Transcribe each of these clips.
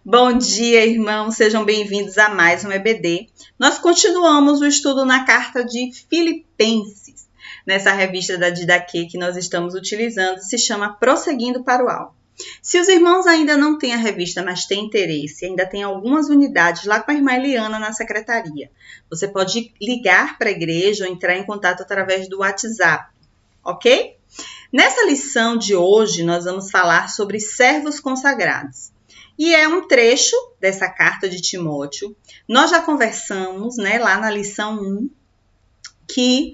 Bom dia, irmãos, sejam bem-vindos a mais um EBD. Nós continuamos o estudo na carta de Filipenses, nessa revista da Didaquê que nós estamos utilizando, se chama Prosseguindo para o Alvo. Se os irmãos ainda não têm a revista, mas têm interesse, ainda tem algumas unidades lá com a irmã Eliana na secretaria. Você pode ligar para a igreja ou entrar em contato através do WhatsApp, ok? Nessa lição de hoje, nós vamos falar sobre servos consagrados. E é um trecho dessa carta de Timóteo. Nós já conversamos, lá na lição 1, que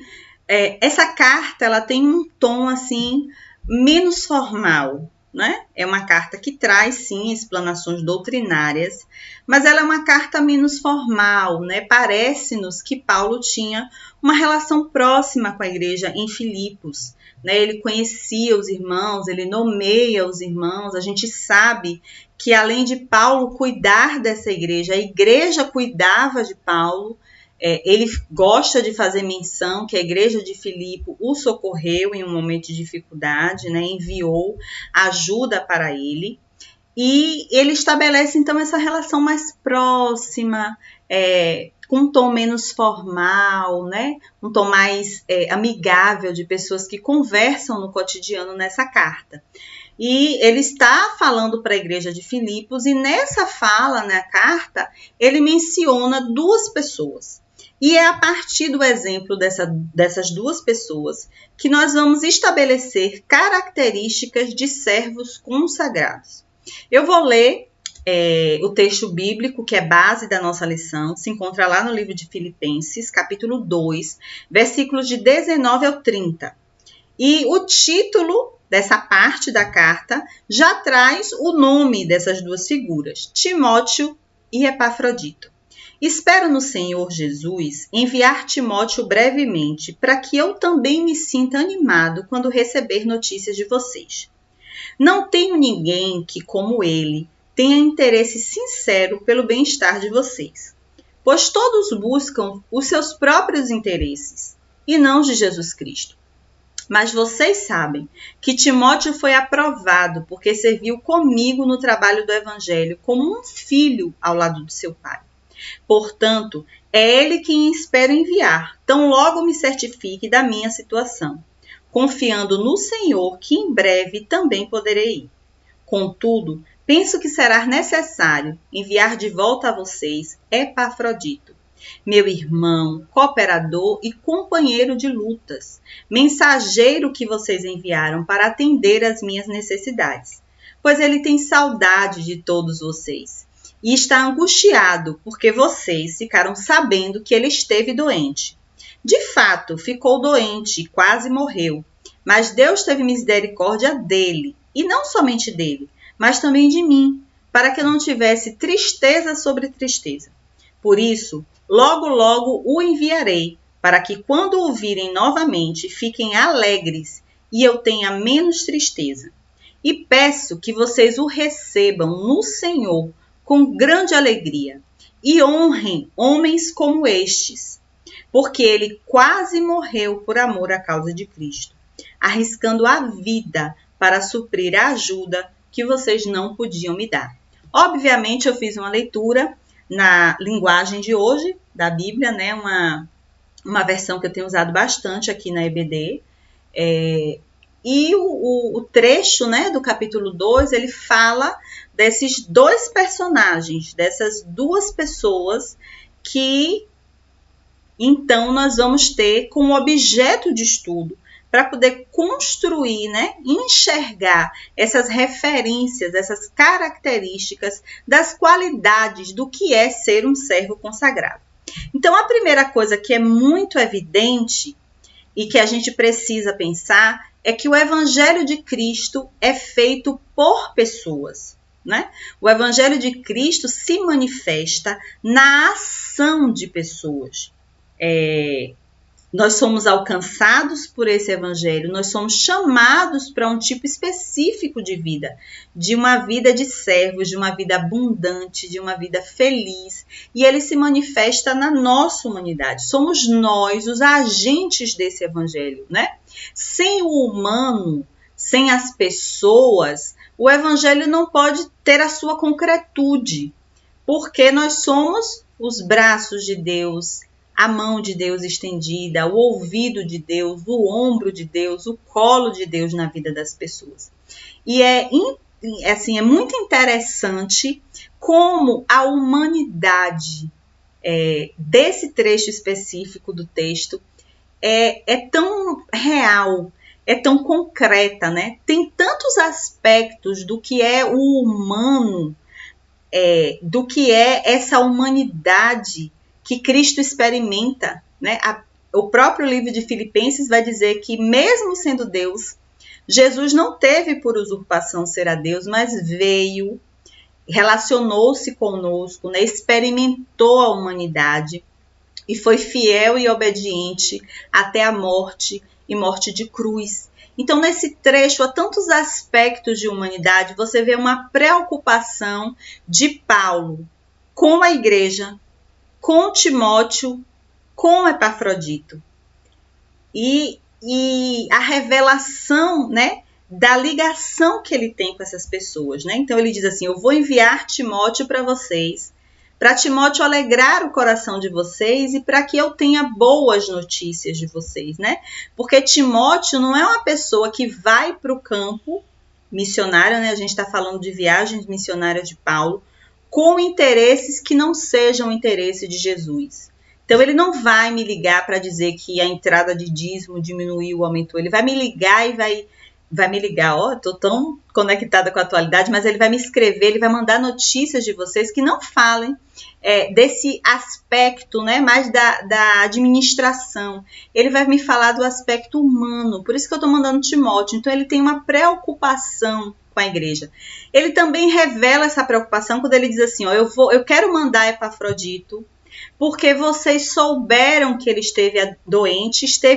essa carta ela tem um tom assim menos formal, né? É uma carta que traz, sim, explanações doutrinárias, mas ela é uma carta menos formal, né? Parece-nos que Paulo tinha uma relação próxima com a igreja em Filipos, né? Ele conhecia os irmãos, ele nomeia os irmãos. A gente sabe que além de Paulo cuidar dessa igreja, a igreja cuidava de Paulo. Ele gosta de fazer menção que a igreja de Filipe o socorreu em um momento de dificuldade, né? Enviou ajuda para ele. E ele estabelece, então, essa relação mais próxima, com um tom menos formal, né? Um tom mais amigável de pessoas que conversam no cotidiano nessa carta. E ele está falando para a igreja de Filipos e nessa fala, na carta, ele menciona duas pessoas. E é a partir do exemplo dessas duas pessoas que nós vamos estabelecer características de servos consagrados. Eu vou ler o texto bíblico, que é base da nossa lição, se encontra lá no livro de Filipenses, capítulo 2, versículos de 19 ao 30. E o título dessa parte da carta já traz o nome dessas duas figuras, Timóteo e Epafrodito. Espero no Senhor Jesus enviar Timóteo brevemente, para que eu também me sinta animado quando receber notícias de vocês. Não tenho ninguém que, como ele, tenha interesse sincero pelo bem-estar de vocês, pois todos buscam os seus próprios interesses e não os de Jesus Cristo. Mas vocês sabem que Timóteo foi aprovado porque serviu comigo no trabalho do Evangelho como um filho ao lado do seu pai. Portanto, é ele quem espero enviar, tão logo me certifique da minha situação, confiando no Senhor que em breve também poderei ir. Contudo, penso que será necessário enviar de volta a vocês Epafrodito, meu irmão, cooperador e companheiro de lutas, mensageiro que vocês enviaram para atender às minhas necessidades, pois ele tem saudade de todos vocês e está angustiado porque vocês ficaram sabendo que ele esteve doente. De fato, ficou doente e quase morreu, mas Deus teve misericórdia dele, e não somente dele, mas também de mim, para que eu não tivesse tristeza sobre tristeza. Por isso, logo o enviarei, para que quando o virem novamente, fiquem alegres e eu tenha menos tristeza. E peço que vocês o recebam no Senhor com grande alegria e honrem homens como estes, porque ele quase morreu por amor à causa de Cristo, arriscando a vida para suprir a ajuda que vocês não podiam me dar. Obviamente, eu fiz uma leitura na linguagem de hoje da Bíblia, né? Uma versão que eu tenho usado bastante aqui na EBD. E o trecho, né, do capítulo 2, ele fala desses dois personagens, dessas duas pessoas que, então, nós vamos ter como objeto de estudo para poder construir, né, enxergar essas referências, essas características das qualidades do que é ser um servo consagrado. Então, a primeira coisa que é muito evidente e que a gente precisa pensar é que o Evangelho de Cristo é feito por pessoas, né? O Evangelho de Cristo se manifesta na ação de pessoas. Nós somos alcançados por esse evangelho, nós somos chamados para um tipo específico de vida, de uma vida de servos, de uma vida abundante, de uma vida feliz, e ele se manifesta na nossa humanidade. Somos nós os agentes desse evangelho, né? Sem o humano, sem as pessoas, o evangelho não pode ter a sua concretude, porque nós somos os braços de Deus, a mão de Deus estendida, o ouvido de Deus, o ombro de Deus, o colo de Deus na vida das pessoas. E é muito interessante como a humanidade desse trecho específico do texto é tão real, é tão concreta, né? Tem tantos aspectos do que é o humano, do que é essa humanidade que Cristo experimenta, né? O próprio livro de Filipenses vai dizer que, mesmo sendo Deus, Jesus não teve por usurpação ser a Deus, mas veio, relacionou-se conosco, né? Experimentou a humanidade e foi fiel e obediente até a morte e morte de cruz. Então, nesse trecho, há tantos aspectos de humanidade, você vê uma preocupação de Paulo com a igreja, com Timóteo, com Epafrodito. E a revelação, né, da ligação que ele tem com essas pessoas, né? Então ele diz assim: eu vou enviar Timóteo para vocês, para Timóteo alegrar o coração de vocês e para que eu tenha boas notícias de vocês, né? Porque Timóteo não é uma pessoa que vai para o campo missionário, né? A gente está falando de viagens missionárias de Paulo, com interesses que não sejam o interesse de Jesus. Então, ele não vai me ligar para dizer que a entrada de dízimo diminuiu, aumentou. Ele vai me ligar e vai me ligar, estou tão conectada com a atualidade, mas ele vai me escrever, ele vai mandar notícias de vocês que não falem desse aspecto, né, mais da administração. Ele vai me falar do aspecto humano, por isso que eu estou mandando Timóteo. Então, ele tem uma preocupação com a igreja. Ele também revela essa preocupação quando ele diz assim: eu quero mandar Epafrodito, porque vocês souberam que ele esteve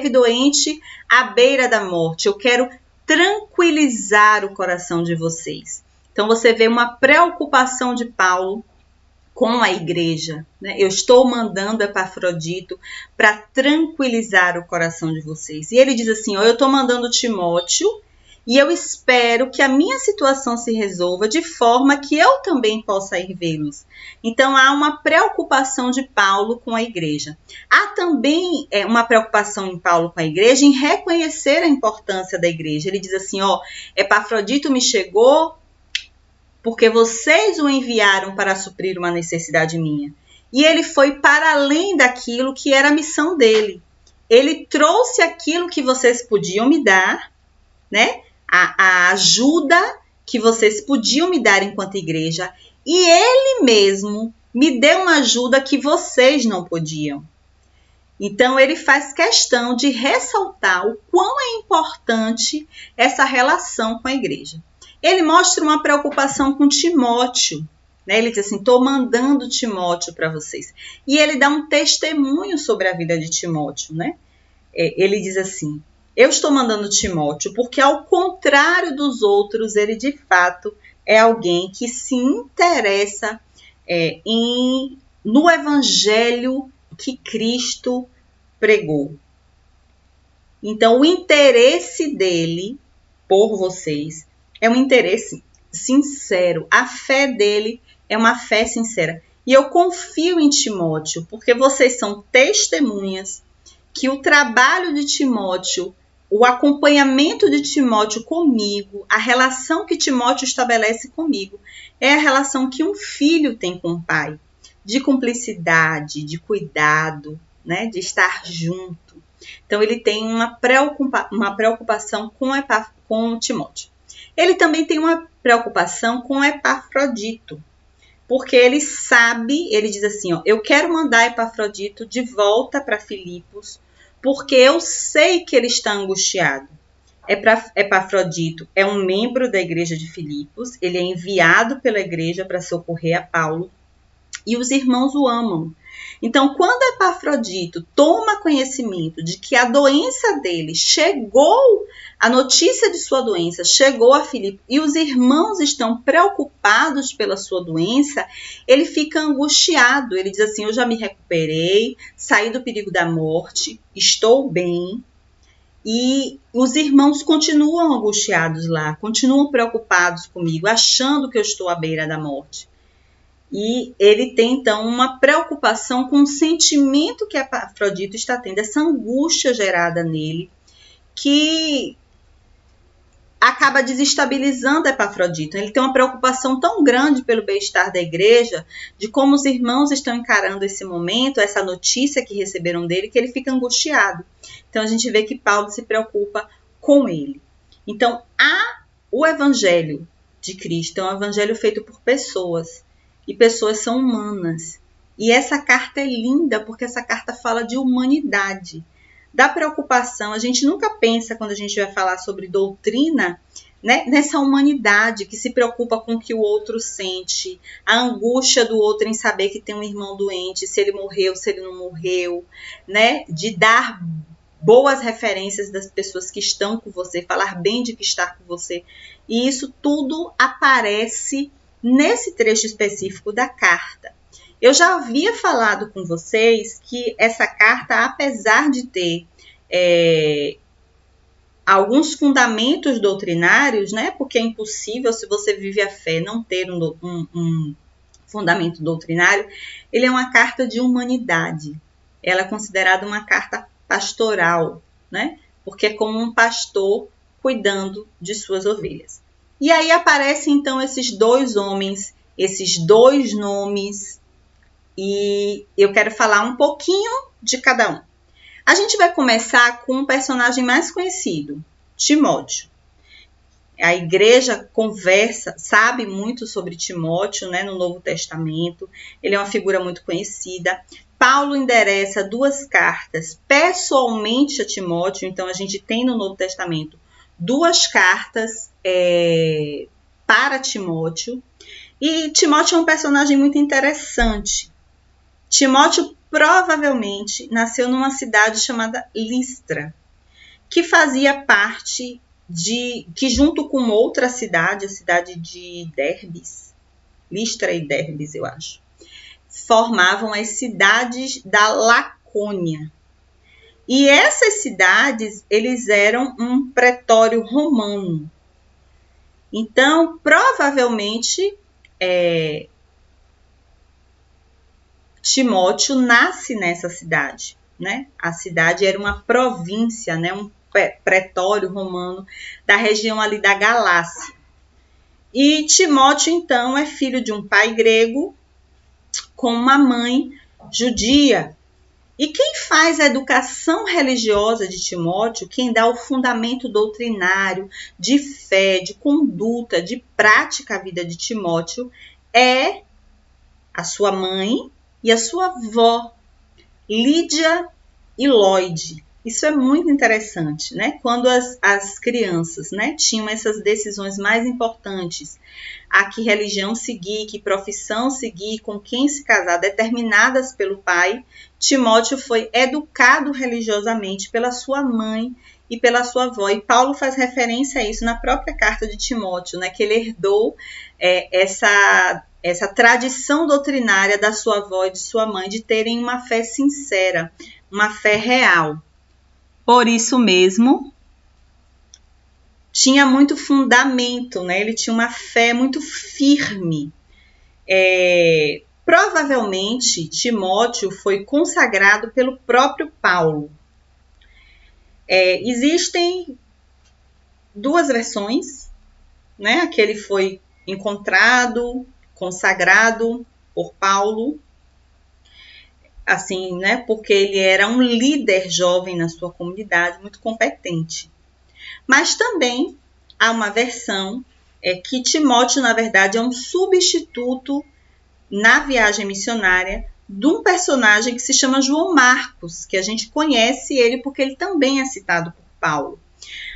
doente à beira da morte. Eu quero tranquilizar o coração de vocês. Então você vê uma preocupação de Paulo com a igreja, né? Eu estou mandando Epafrodito para tranquilizar o coração de vocês. E ele diz assim: eu estou mandando Timóteo e eu espero que a minha situação se resolva de forma que eu também possa ir vê-los. Então, há uma preocupação de Paulo com a igreja. Há também uma preocupação em Paulo com a igreja em reconhecer a importância da igreja. Ele diz assim: Epafrodito me chegou porque vocês o enviaram para suprir uma necessidade minha. E ele foi para além daquilo que era a missão dele. Ele trouxe aquilo que vocês podiam me dar, né? A ajuda que vocês podiam me dar enquanto igreja, e ele mesmo me deu uma ajuda que vocês não podiam. Então, ele faz questão de ressaltar o quão é importante essa relação com a igreja. Ele mostra uma preocupação com Timóteo, né? Ele diz assim: estou mandando Timóteo para vocês. E ele dá um testemunho sobre a vida de Timóteo, né? Ele diz assim: eu estou mandando Timóteo porque, ao contrário dos outros, ele de fato é alguém que se interessa no evangelho que Cristo pregou. Então, o interesse dele por vocês é um interesse sincero. A fé dele é uma fé sincera. E eu confio em Timóteo porque vocês são testemunhas que o trabalho de Timóteo, o acompanhamento de Timóteo comigo, a relação que Timóteo estabelece comigo, é a relação que um filho tem com o pai, de cumplicidade, de cuidado, né, de estar junto. Então, ele tem uma preocupação com Timóteo. Ele também tem uma preocupação com Epafrodito, porque ele diz assim: eu quero mandar Epafrodito de volta para Filipos, porque eu sei que ele está angustiado. Epafrodito é um membro da igreja de Filipos, ele é enviado pela igreja para socorrer a Paulo, e os irmãos o amam. Então, quando Epafrodito toma conhecimento de que a doença dele a notícia de sua doença chegou a Filipos e os irmãos estão preocupados pela sua doença, ele fica angustiado. Ele diz assim: eu já me recuperei, saí do perigo da morte, estou bem. E os irmãos continuam angustiados lá, continuam preocupados comigo, achando que eu estou à beira da morte. E ele tem, então, uma preocupação com o sentimento que Afrodita está tendo, essa angústia gerada nele, que acaba desestabilizando Epafrodito. Ele tem uma preocupação tão grande pelo bem-estar da igreja, de como os irmãos estão encarando esse momento, essa notícia que receberam dele, que ele fica angustiado. Então, a gente vê que Paulo se preocupa com ele. Então, o evangelho de Cristo é um evangelho feito por pessoas, e pessoas são humanas. E essa carta é linda, porque essa carta fala de humanidade, da preocupação. A gente nunca pensa, quando a gente vai falar sobre doutrina, né, nessa humanidade que se preocupa com o que o outro sente, a angústia do outro em saber que tem um irmão doente, se ele morreu, se ele não morreu, né, de dar boas referências das pessoas que estão com você, falar bem de que está com você. E isso tudo aparece nesse trecho específico da carta. Eu já havia falado com vocês que essa carta, apesar de ter alguns fundamentos doutrinários, né? Porque é impossível, se você vive a fé, não ter um fundamento doutrinário, ele é uma carta de humanidade. Ela é considerada uma carta pastoral, né? Porque é como um pastor cuidando de suas ovelhas. E aí aparecem, então, esses dois homens, esses dois nomes, e eu quero falar um pouquinho de cada um. A gente vai começar com um personagem mais conhecido, Timóteo. A igreja sabe muito sobre Timóteo, né, no Novo Testamento. Ele é uma figura muito conhecida. Paulo endereça 2 cartas pessoalmente a Timóteo. Então, a gente tem no Novo Testamento 2 cartas para Timóteo. E Timóteo é um personagem muito interessante. Timóteo provavelmente nasceu numa cidade chamada Listra, que fazia parte que junto com outra cidade, a cidade de Derbis, Listra e Derbis, eu acho, formavam as cidades da Lacônia. E essas cidades, eles eram um pretório romano. Então, provavelmente, Timóteo nasce nessa cidade, né? A cidade era uma província, né? Um pretório romano da região ali da Galácia. E Timóteo, então, é filho de um pai grego com uma mãe judia. E quem faz a educação religiosa de Timóteo, quem dá o fundamento doutrinário, de fé, de conduta, de prática à vida de Timóteo, é a sua mãe e a sua avó, Lídia e Lloyd. Isso é muito interessante, né? Quando as crianças, né, tinham essas decisões mais importantes, a que religião seguir, que profissão seguir, com quem se casar, determinadas pelo pai, Timóteo foi educado religiosamente pela sua mãe e pela sua avó. E Paulo faz referência a isso na própria carta de Timóteo, né, que ele herdou essa tradição doutrinária da sua avó e de sua mãe de terem uma fé sincera, uma fé real. Por isso mesmo, tinha muito fundamento, né? Ele tinha uma fé muito firme. Provavelmente, Timóteo foi consagrado pelo próprio Paulo. Existem 2 versões, né? Que ele foi encontrado, consagrado por Paulo, assim, né? Porque ele era um líder jovem na sua comunidade, muito competente. Mas também há uma versão que Timóteo, na verdade, é um substituto na viagem missionária de um personagem que se chama João Marcos, que a gente conhece ele porque ele também é citado por Paulo.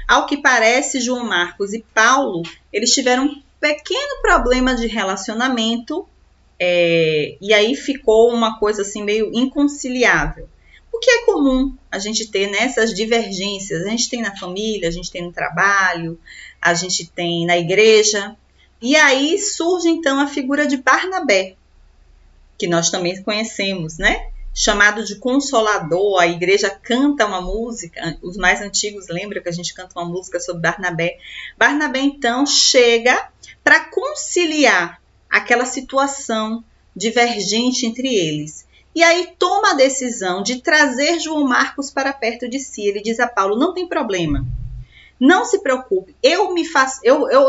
Ao que parece, João Marcos e Paulo, eles tiveram um pequeno problema de relacionamento, e aí ficou uma coisa assim meio inconciliável. O que é comum a gente ter nessas divergências? A gente tem na família, a gente tem no trabalho, a gente tem na igreja. E aí surge então a figura de Barnabé, que nós também conhecemos, né? chamado de Consolador. A igreja canta uma música, os mais antigos lembram que a gente canta uma música sobre Barnabé. Barnabé, então, chega para conciliar aquela situação divergente entre eles. E aí toma a decisão de trazer João Marcos para perto de si. Ele diz a Paulo, não tem problema, não se preocupe, eu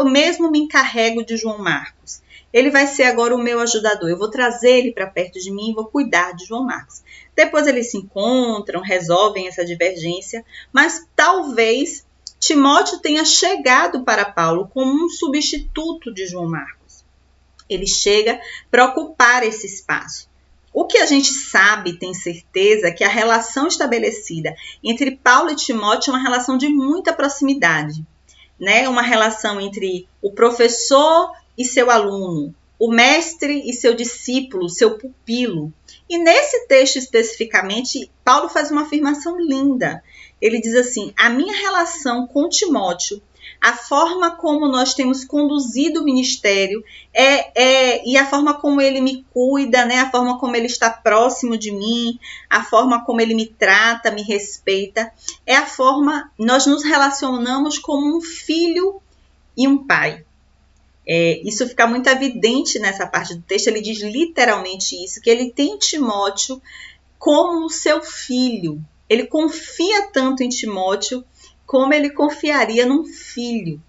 mesmo me encarrego de João Marcos. Ele vai ser agora o meu ajudador. Eu vou trazer ele para perto de mim e vou cuidar de João Marcos. Depois eles se encontram, resolvem essa divergência, mas talvez Timóteo tenha chegado para Paulo como um substituto de João Marcos. Ele chega para ocupar esse espaço. O que a gente sabe, tem certeza, é que a relação estabelecida entre Paulo e Timóteo é uma relação de muita proximidade, né? Uma relação entre o professor e seu aluno, o mestre e seu discípulo, seu pupilo. E nesse texto especificamente, Paulo faz uma afirmação linda. Ele diz assim, a minha relação com Timóteo, a forma como nós temos conduzido o ministério e a forma como ele me cuida, né? A forma como ele está próximo de mim, a forma como ele me trata, me respeita, é a forma, nós nos relacionamos como um filho e um pai. Isso fica muito evidente nessa parte do texto, ele diz literalmente isso, que ele tem Timóteo como seu filho. Ele confia tanto em Timóteo como ele confiaria num filho.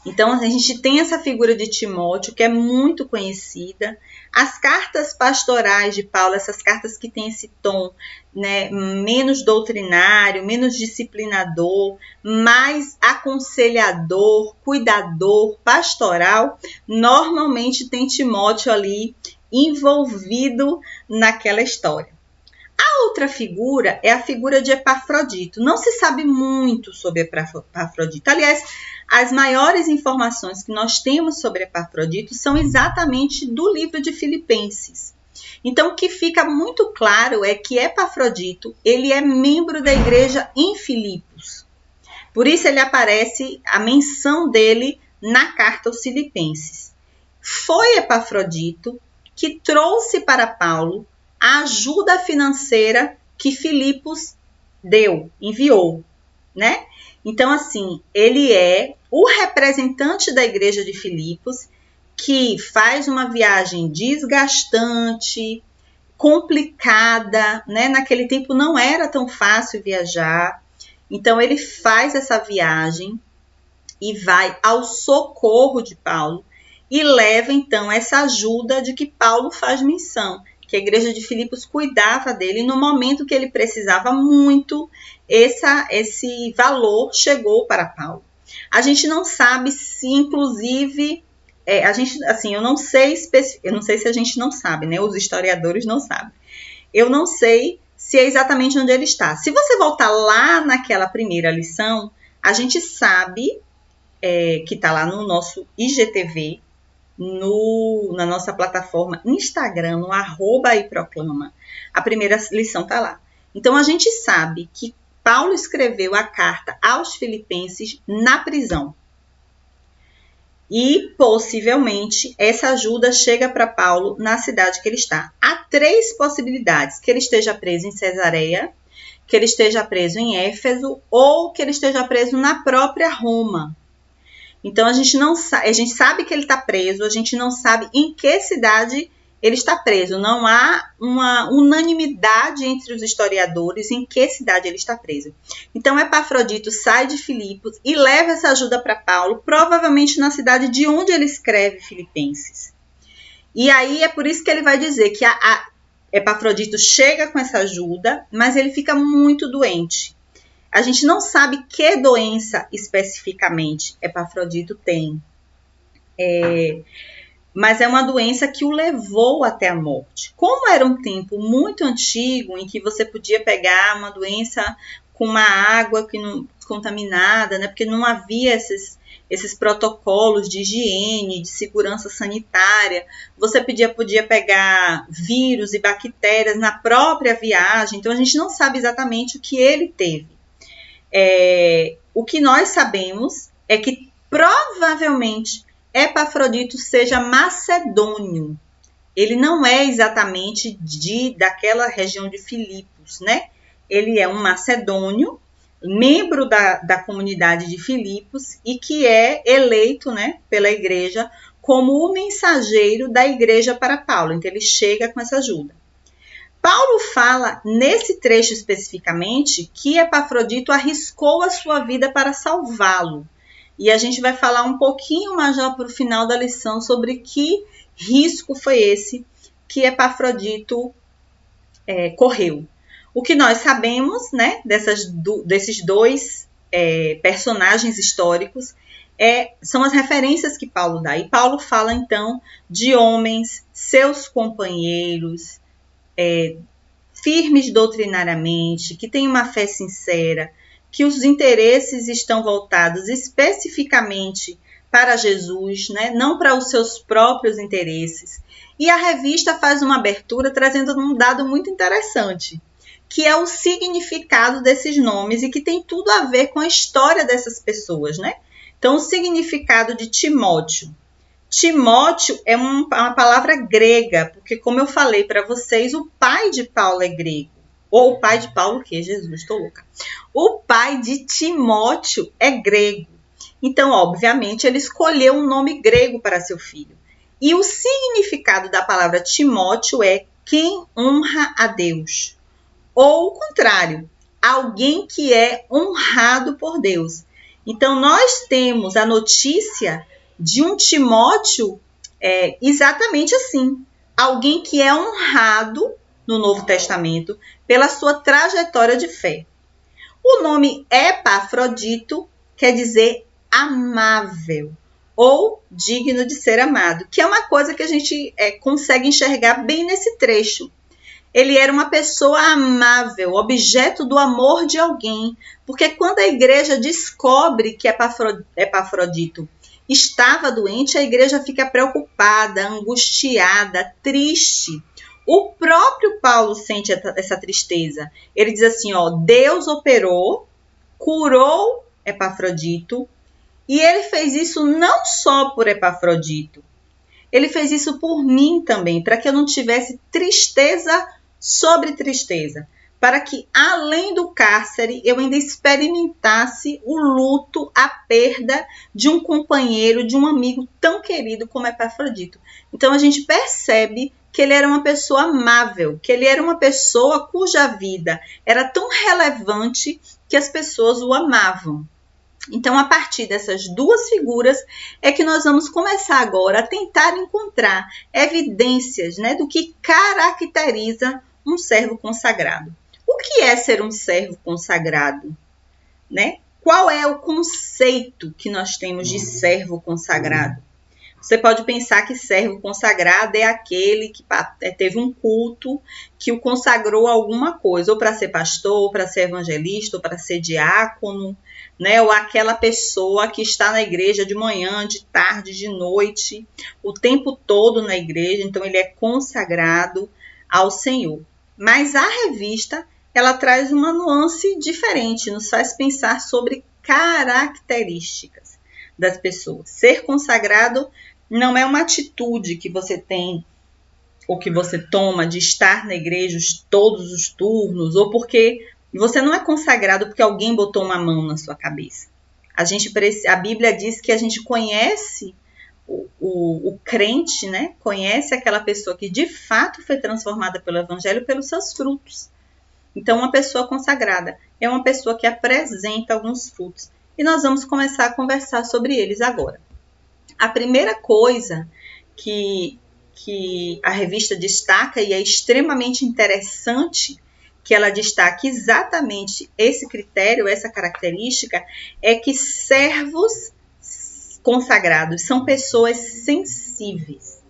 Então, a gente tem essa figura de Timóteo, que é muito conhecida. As cartas pastorais de Paulo, essas cartas que têm esse tom, né, menos doutrinário, menos disciplinador, mais aconselhador, cuidador, pastoral, normalmente tem Timóteo ali envolvido naquela história. A outra figura é a figura de Epafrodito. Não se sabe muito sobre Epafrodito. Aliás, as maiores informações que nós temos sobre Epafrodito são exatamente do livro de Filipenses. Então, o que fica muito claro é que Epafrodito, ele é membro da igreja em Filipos. Por isso, ele aparece a menção dele na carta aos Filipenses. Foi Epafrodito que trouxe para Paulo a ajuda financeira que Filipos enviou, né? Então, assim, ele é o representante da igreja de Filipos que faz uma viagem desgastante, complicada, né? Naquele tempo não era tão fácil viajar. Então, ele faz essa viagem e vai ao socorro de Paulo e leva, então, essa ajuda de que Paulo faz menção, que a igreja de Filipos cuidava dele, e no momento que ele precisava muito, esse valor chegou para Paulo. A gente não sabe se, inclusive, eu não sei se a gente não sabe, né? Os historiadores não sabem. Eu não sei se é exatamente onde ele está. Se você voltar lá naquela primeira lição, a gente sabe que está lá no nosso IGTV, na nossa plataforma Instagram, no @iproclama. A primeira lição está lá. Então, a gente sabe que Paulo escreveu a carta aos Filipenses na prisão. E, possivelmente, essa ajuda chega para Paulo na cidade que ele está. Há 3 possibilidades: que ele esteja preso em Cesareia, que ele esteja preso em Éfeso ou que ele esteja preso na própria Roma. Então, a gente sabe que ele está preso, a gente não sabe em que cidade ele está preso. Não há uma unanimidade entre os historiadores em que cidade ele está preso. Então, Epafrodito sai de Filipos e leva essa ajuda para Paulo, provavelmente na cidade de onde ele escreve Filipenses. E aí é por isso que ele vai dizer que Epafrodito chega com essa ajuda, mas ele fica muito doente. A gente não sabe que doença especificamente Epafrodito tem, mas é uma doença que o levou até a morte. Como era um tempo muito antigo em que você podia pegar uma doença com uma água contaminada, né? Porque não havia esses protocolos de higiene, de segurança sanitária, você podia pegar vírus e bactérias na própria viagem, então a gente não sabe exatamente o que ele teve. O que nós sabemos é que provavelmente Epafrodito seja macedônio. ele não é exatamente daquela região de Filipos, né? Ele é um macedônio, membro da comunidade de Filipos e que é eleito, né, pela igreja como o mensageiro da igreja para Paulo. Então ele chega com essa ajuda. Paulo fala nesse trecho especificamente que Epafrodito arriscou a sua vida para salvá-lo. E a gente vai falar um pouquinho mais já para o final da lição sobre que risco foi esse que Epafrodito correu. O que nós sabemos, né, desses dois personagens históricos são as referências que Paulo dá. E Paulo fala, então, de homens, seus companheiros, firmes doutrinariamente, que têm uma fé sincera, que os interesses estão voltados especificamente para Jesus, né? Não para os seus próprios interesses. E a revista faz uma abertura trazendo um dado muito interessante, que é o significado desses nomes e que tem tudo a ver com a história dessas pessoas, né? Então, o significado de Timóteo. Timóteo é uma palavra grega, porque como eu falei para vocês, o pai de Paulo é grego. Ou o pai de Paulo, que Jesus, estou louca. O pai de Timóteo é grego. Então, obviamente, ele escolheu um nome grego para seu filho. E o significado da palavra Timóteo é quem honra a Deus. Ou o contrário, alguém que é honrado por Deus. Então, nós temos a notícia de um Timóteo exatamente assim. Alguém que é honrado no Novo Testamento pela sua trajetória de fé. O nome Epafrodito quer dizer amável ou digno de ser amado, que é uma coisa que a gente consegue enxergar bem nesse trecho. Ele era uma pessoa amável, objeto do amor de alguém, porque quando a igreja descobre que Epafrodito estava doente, a igreja fica preocupada, angustiada, triste. O próprio Paulo sente essa tristeza. Ele diz assim, Deus operou, curou Epafrodito, e ele fez isso não só por Epafrodito, ele fez isso por mim também, para que eu não tivesse tristeza sobre tristeza, para que além do cárcere eu ainda experimentasse o luto, a perda de um companheiro, de um amigo tão querido como Epafrodito. Então a gente percebe que ele era uma pessoa amável, que ele era uma pessoa cuja vida era tão relevante que as pessoas o amavam. Então, a partir dessas duas figuras é que nós vamos começar agora a tentar encontrar evidências, né, do que caracteriza um servo consagrado. O que é ser um servo consagrado? Né? Qual é o conceito que nós temos de servo consagrado? Você pode pensar que servo consagrado é aquele que teve um culto que o consagrou a alguma coisa, ou para ser pastor, ou para ser evangelista, ou para ser diácono, né? Ou aquela pessoa que está na igreja de manhã, de tarde, de noite, o tempo todo na igreja, então ele é consagrado ao Senhor. Mas a revista, ela traz uma nuance diferente, nos faz pensar sobre características das pessoas. Ser consagrado não é uma atitude que você tem ou que você toma de estar na igreja todos os turnos, ou porque você não é consagrado porque alguém botou uma mão na sua cabeça. A Bíblia diz que a gente conhece o crente, né? Conhece aquela pessoa que de fato foi transformada pelo Evangelho pelos seus frutos. Então, uma pessoa consagrada é uma pessoa que apresenta alguns frutos. E nós vamos começar a conversar sobre eles agora. A primeira coisa que a revista destaca, e é extremamente interessante que ela destaque exatamente esse critério, essa característica, é que servos consagrados são pessoas sensíveis.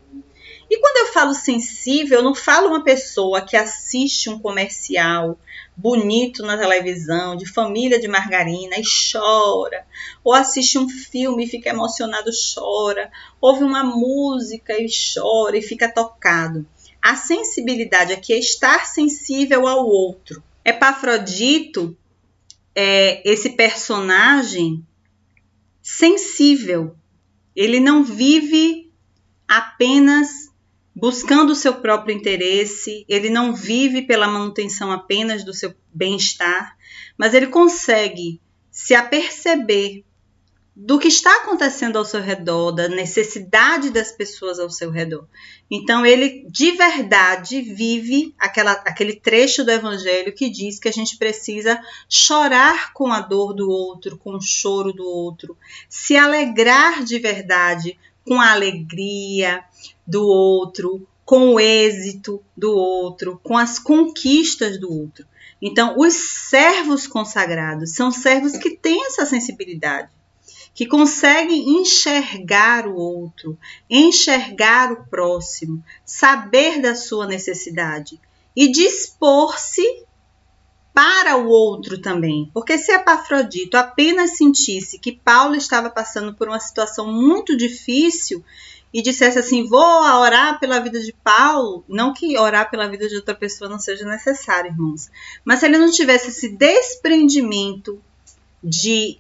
E quando eu falo sensível, eu não falo uma pessoa que assiste um comercial bonito na televisão, de família de margarina e chora, ou assiste um filme e fica emocionado, chora, ouve uma música e chora e fica tocado. A sensibilidade aqui é estar sensível ao outro. Epafrodito é esse personagem sensível. Ele não vive apenas buscando o seu próprio interesse, ele não vive pela manutenção apenas do seu bem-estar, mas ele consegue se aperceber do que está acontecendo ao seu redor, da necessidade das pessoas ao seu redor. Então, ele de verdade vive aquele trecho do Evangelho que diz que a gente precisa chorar com a dor do outro, com o choro do outro, se alegrar de verdade com a alegria do outro, com o êxito do outro, com as conquistas do outro. Então, os servos consagrados são servos que têm essa sensibilidade, que conseguem enxergar o outro, enxergar o próximo, saber da sua necessidade e dispor-se para o outro também. Porque se Epafrodito apenas sentisse que Paulo estava passando por uma situação muito difícil e dissesse assim, vou orar pela vida de Paulo, não que orar pela vida de outra pessoa não seja necessário, irmãos, mas se ele não tivesse esse desprendimento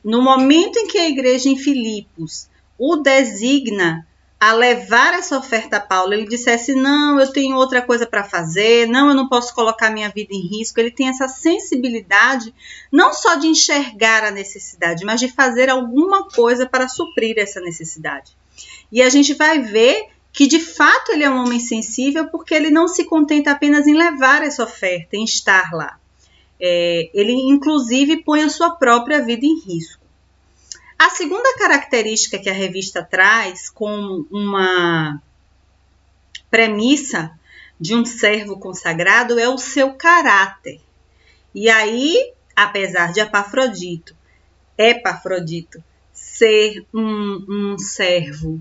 no momento em que a igreja em Filipos o designa a levar essa oferta a Paulo, ele dissesse, não, eu tenho outra coisa para fazer, não, eu não posso colocar minha vida em risco. Ele tem essa sensibilidade, não só de enxergar a necessidade, mas de fazer alguma coisa para suprir essa necessidade. E a gente vai ver que, de fato, ele é um homem sensível, porque ele não se contenta apenas em levar essa oferta, em estar lá. Ele, inclusive, põe a sua própria vida em risco. A segunda característica que a revista traz como uma premissa de um servo consagrado é o seu caráter. E aí, apesar de Epafrodito ser um servo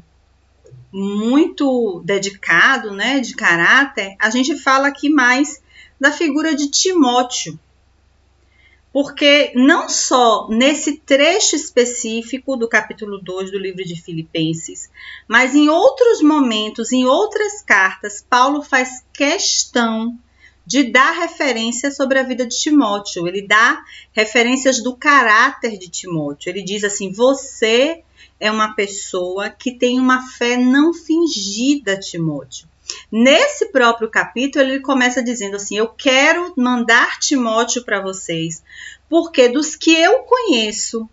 muito dedicado, né, de caráter, a gente fala aqui mais da figura de Timóteo. Porque não só nesse trecho específico do capítulo 2 do livro de Filipenses, mas em outros momentos, em outras cartas, Paulo faz questão de dar referência sobre a vida de Timóteo. Ele dá referências do caráter de Timóteo. Ele diz assim, você é uma pessoa que tem uma fé não fingida, Timóteo. Nesse próprio capítulo, ele começa dizendo assim, eu quero mandar Timóteo para vocês, porque dos que eu conheço,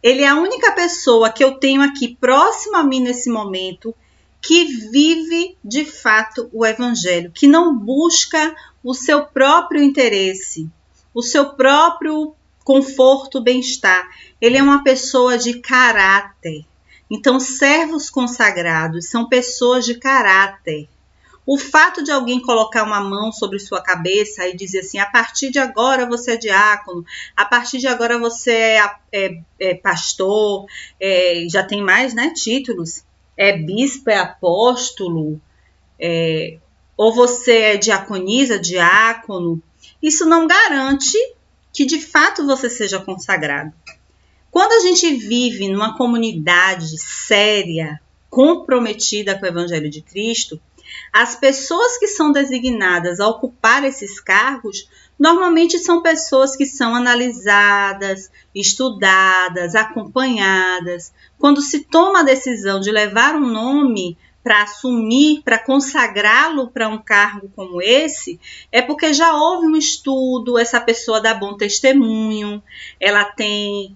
ele é a única pessoa que eu tenho aqui próximo a mim nesse momento, que vive de fato o evangelho, que não busca o seu próprio interesse, o seu próprio conforto, bem-estar. Ele é uma pessoa de caráter. Então, servos consagrados são pessoas de caráter. O fato de alguém colocar uma mão sobre sua cabeça e dizer assim, a partir de agora você é diácono, a partir de agora você é pastor, já tem mais, né, títulos, é bispo, é apóstolo, ou você é diaconisa, diácono, isso não garante que de fato você seja consagrado. Quando a gente vive numa comunidade séria, comprometida com o Evangelho de Cristo, as pessoas que são designadas a ocupar esses cargos, normalmente são pessoas que são analisadas, estudadas, acompanhadas. Quando se toma a decisão de levar um nome para assumir, para consagrá-lo para um cargo como esse, é porque já houve um estudo, essa pessoa dá bom testemunho, ela tem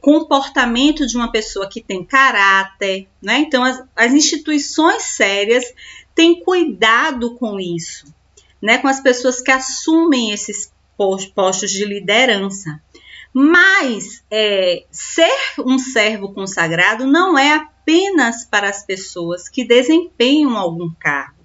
comportamento de uma pessoa que tem caráter, né? Então, as instituições sérias têm cuidado com isso, né? Com as pessoas que assumem esses postos de liderança. Mas ser um servo consagrado não é apenas para as pessoas que desempenham algum cargo.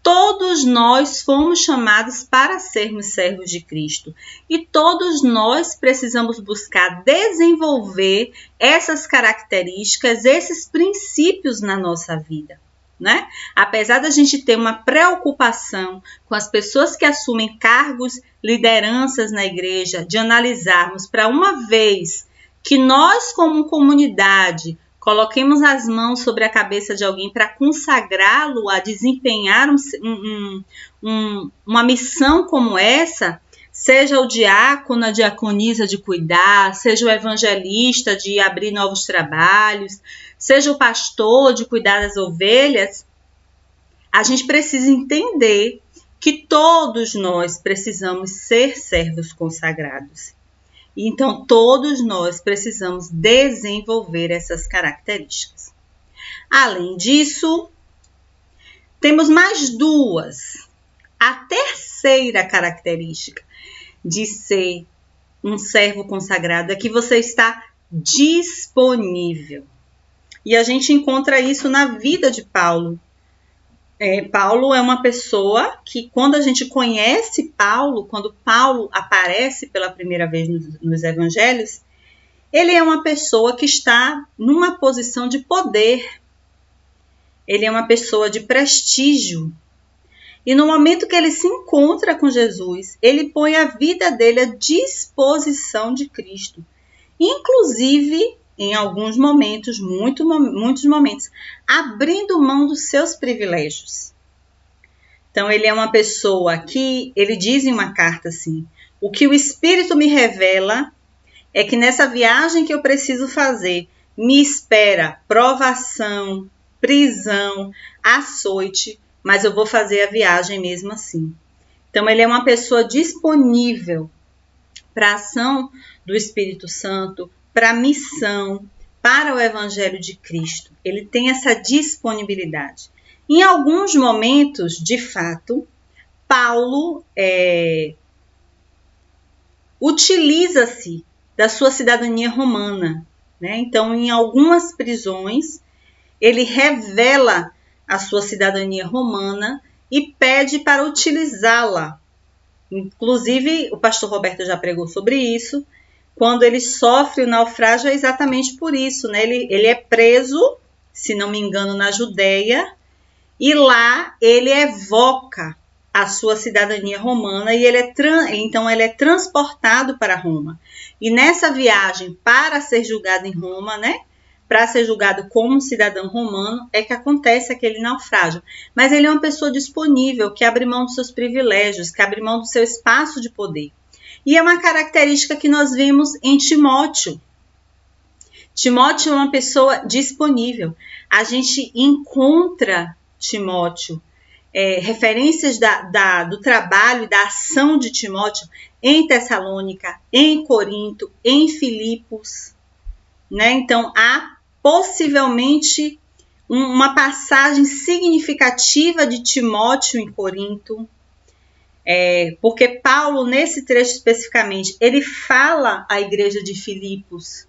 Todos nós fomos chamados para sermos servos de Cristo e todos nós precisamos buscar desenvolver essas características, esses princípios na nossa vida, né? Apesar da gente ter uma preocupação com as pessoas que assumem cargos, lideranças na igreja, de analisarmos para uma vez que nós como comunidade coloquemos as mãos sobre a cabeça de alguém para consagrá-lo a desempenhar uma missão como essa, seja o diácono, a diaconisa de cuidar, seja o evangelista de abrir novos trabalhos, seja o pastor de cuidar das ovelhas, a gente precisa entender que todos nós precisamos ser servos consagrados. Então, todos nós precisamos desenvolver essas características. Além disso, temos mais duas. A terceira característica de ser um servo consagrado é que você está disponível. E a gente encontra isso na vida de Paulo. Paulo é uma pessoa que, quando a gente conhece Paulo, quando Paulo aparece pela primeira vez nos evangelhos, ele é uma pessoa que está numa posição de poder. Ele é uma pessoa de prestígio. E no momento que ele se encontra com Jesus, ele põe a vida dele à disposição de Cristo. Inclusive, em alguns momentos, muitos momentos, abrindo mão dos seus privilégios. Então, ele é uma pessoa que, ele diz em uma carta assim, o que o Espírito me revela é que nessa viagem que eu preciso fazer, me espera provação, prisão, açoite, mas eu vou fazer a viagem mesmo assim. Então, ele é uma pessoa disponível para a ação do Espírito Santo, para a missão, para o Evangelho de Cristo. Ele tem essa disponibilidade. Em alguns momentos, de fato, Paulo utiliza-se da sua cidadania romana, né? Então, em algumas prisões, ele revela a sua cidadania romana e pede para utilizá-la. Inclusive, o pastor Roberto já pregou sobre isso. Quando ele sofre o naufrágio é exatamente por isso, né? Ele é preso, se não me engano, na Judéia, e lá ele evoca a sua cidadania romana e então ele é transportado para Roma. E nessa viagem para ser julgado em Roma, né? Para ser julgado como cidadão romano, é que acontece aquele naufrágio. Mas ele é uma pessoa disponível, que abre mão dos seus privilégios, que abre mão do seu espaço de poder. E é uma característica que nós vemos em Timóteo. Timóteo é uma pessoa disponível. A gente encontra Timóteo, referências do trabalho e da ação de Timóteo em Tessalônica, em Corinto, em Filipos. Né? Então, há possivelmente uma passagem significativa de Timóteo em Corinto. Porque Paulo, nesse trecho especificamente, ele fala à igreja de Filipos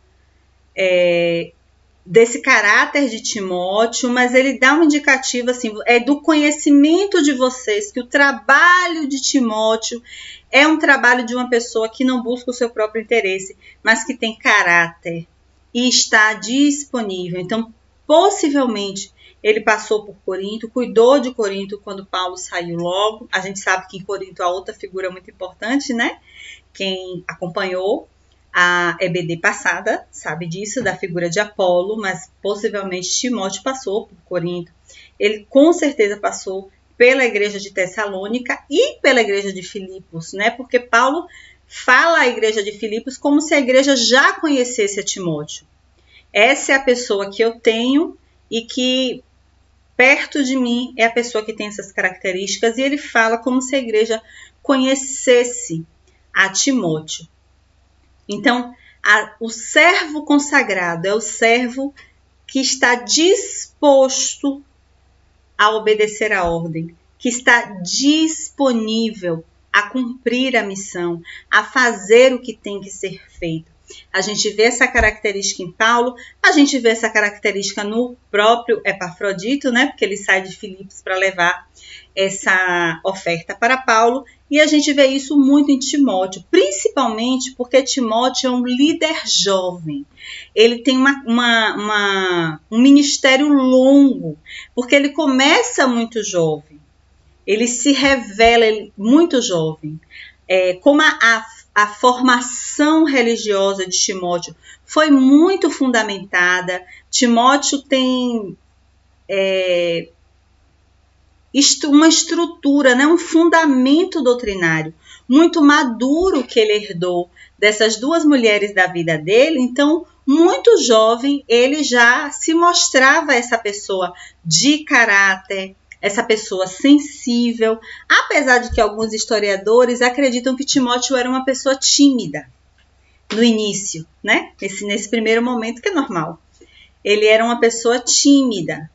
desse caráter de Timóteo, mas ele dá um indicativo assim, do conhecimento de vocês, que o trabalho de Timóteo é um trabalho de uma pessoa que não busca o seu próprio interesse, mas que tem caráter e está disponível. Então, possivelmente, ele passou por Corinto, cuidou de Corinto quando Paulo saiu logo. A gente sabe que em Corinto há outra figura muito importante, né? Quem acompanhou a EBD passada sabe disso, da figura de Apolo, mas possivelmente Timóteo passou por Corinto. Ele com certeza passou pela igreja de Tessalônica e pela igreja de Filipos, né? Porque Paulo fala à igreja de Filipos como se a igreja já conhecesse a Timóteo. Essa é a pessoa que eu tenho e que perto de mim é a pessoa que tem essas características, e ele fala como se a igreja conhecesse a Timóteo. Então, o servo consagrado é o servo que está disposto a obedecer a ordem, que está disponível a cumprir a missão, a fazer o que tem que ser feito. A gente vê essa característica em Paulo, a gente vê essa característica no próprio Epafrodito, né? Porque ele sai de Filipos para levar essa oferta para Paulo, e a gente vê isso muito em Timóteo, principalmente porque Timóteo é um líder jovem. Ele tem um ministério longo, porque ele começa muito jovem, ele se revela muito jovem. Como a formação religiosa de Timóteo foi muito fundamentada. Timóteo tem uma estrutura, né, um fundamento doutrinário muito maduro que ele herdou dessas duas mulheres da vida dele. Então, muito jovem, ele já se mostrava essa pessoa de caráter, essa pessoa sensível, apesar de que alguns historiadores acreditam que Timóteo era uma pessoa tímida no início, né? Nesse primeiro momento, que é normal. Ele era uma pessoa tímida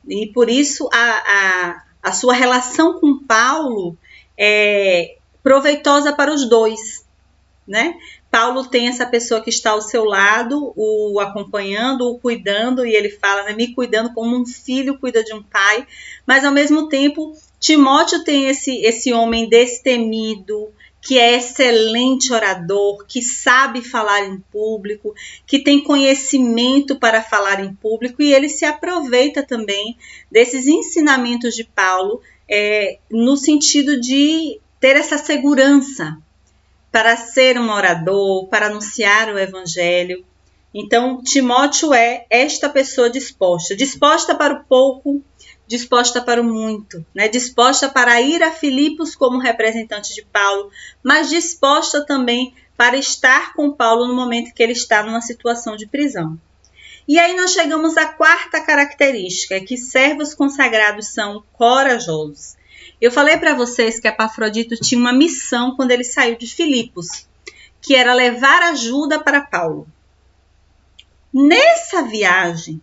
e por isso a sua relação com Paulo é proveitosa para os dois, né? Paulo tem essa pessoa que está ao seu lado, o acompanhando, o cuidando, e ele fala, né, me cuidando como um filho cuida de um pai, mas ao mesmo tempo Timóteo tem esse homem destemido, que é excelente orador, que sabe falar em público, que tem conhecimento para falar em público, e ele se aproveita também desses ensinamentos de Paulo, no sentido de ter essa segurança para ser um orador, para anunciar o evangelho. Então, Timóteo é esta pessoa disposta para o pouco, disposta para o muito, né? Disposta para ir a Filipos como representante de Paulo, mas disposta também para estar com Paulo no momento que ele está numa situação de prisão. E aí nós chegamos à quarta característica, que servos consagrados são corajosos. Eu falei para vocês que Epafrodito tinha uma missão quando ele saiu de Filipos, que era levar ajuda para Paulo. Nessa viagem,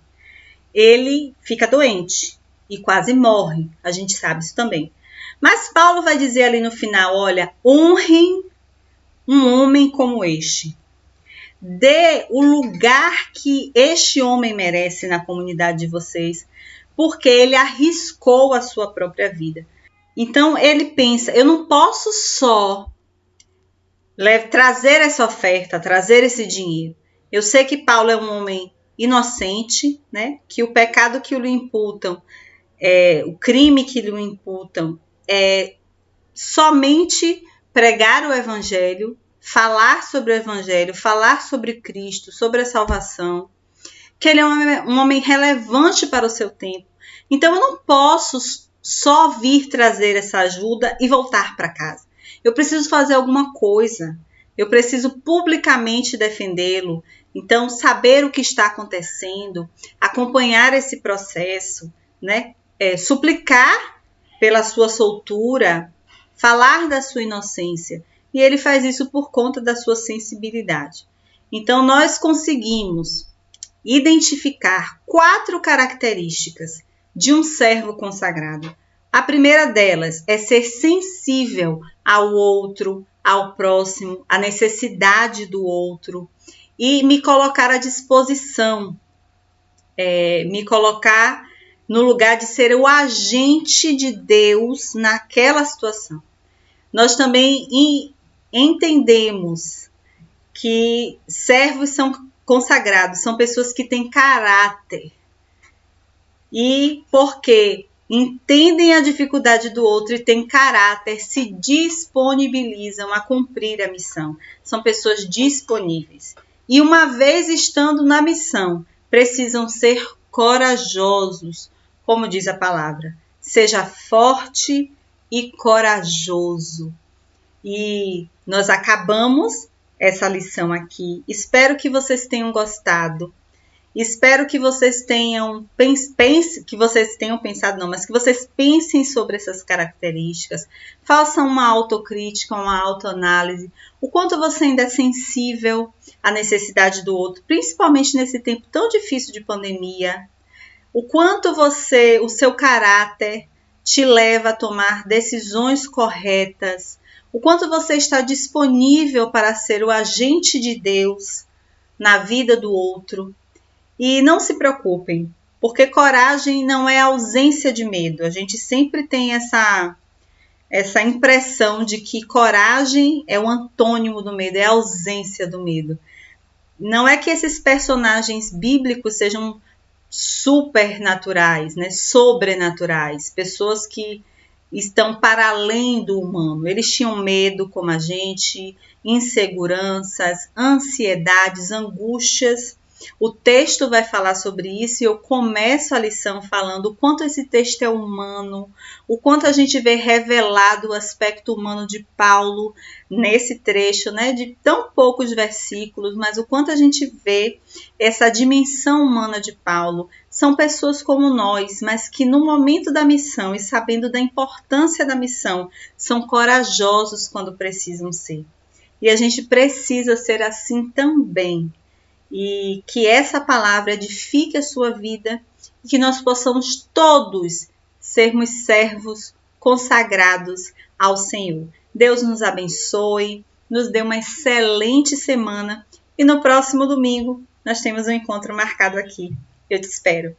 ele fica doente e quase morre. A gente sabe isso também. Mas Paulo vai dizer ali no final, olha, honrem um homem como este. Dê o lugar que este homem merece na comunidade de vocês, porque ele arriscou a sua própria vida. Então ele pensa, eu não posso só trazer essa oferta, trazer esse dinheiro. Eu sei que Paulo é um homem inocente, né? Que o pecado que lhe imputam, o crime que lhe imputam é somente pregar o evangelho, falar sobre o evangelho, falar sobre Cristo, sobre a salvação, que ele é um homem relevante para o seu tempo. Então eu não posso só vir trazer essa ajuda e voltar para casa. Eu preciso fazer alguma coisa. Eu preciso publicamente defendê-lo. Então, saber o que está acontecendo, acompanhar esse processo, né? Suplicar pela sua soltura, falar da sua inocência. E ele faz isso por conta da sua sensibilidade. Então, nós conseguimos identificar 4 características de um servo consagrado. A primeira delas é ser sensível ao outro, ao próximo, à necessidade do outro e me colocar à disposição, me colocar no lugar de ser o agente de Deus naquela situação. Nós também entendemos que servos são consagrados, são pessoas que têm caráter. E porque entendem a dificuldade do outro e têm caráter, se disponibilizam a cumprir a missão. São pessoas disponíveis. E uma vez estando na missão, precisam ser corajosos, como diz a palavra. Seja forte e corajoso. E nós acabamos essa lição aqui. Espero que vocês tenham gostado. Espero que vocês tenham pensado, mas que vocês pensem sobre essas características, façam uma autocrítica, uma autoanálise, o quanto você ainda é sensível à necessidade do outro, principalmente nesse tempo tão difícil de pandemia, o quanto o seu caráter te leva a tomar decisões corretas, o quanto você está disponível para ser o agente de Deus na vida do outro. E não se preocupem, porque coragem não é ausência de medo. A gente sempre tem essa impressão de que coragem é o antônimo do medo, é a ausência do medo. Não é que esses personagens bíblicos sejam supernaturais, né? Sobrenaturais, pessoas que estão para além do humano. Eles tinham medo como a gente, inseguranças, ansiedades, angústias. O texto vai falar sobre isso e eu começo a lição falando o quanto esse texto é humano, o quanto a gente vê revelado o aspecto humano de Paulo nesse trecho, né, de tão poucos versículos, mas o quanto a gente vê essa dimensão humana de Paulo, são pessoas como nós, mas que no momento da missão e sabendo da importância da missão, são corajosos quando precisam ser. E a gente precisa ser assim também. E que essa palavra edifique a sua vida e que nós possamos todos sermos servos consagrados ao Senhor. Deus nos abençoe, nos dê uma excelente semana e no próximo domingo nós temos um encontro marcado aqui. Eu te espero.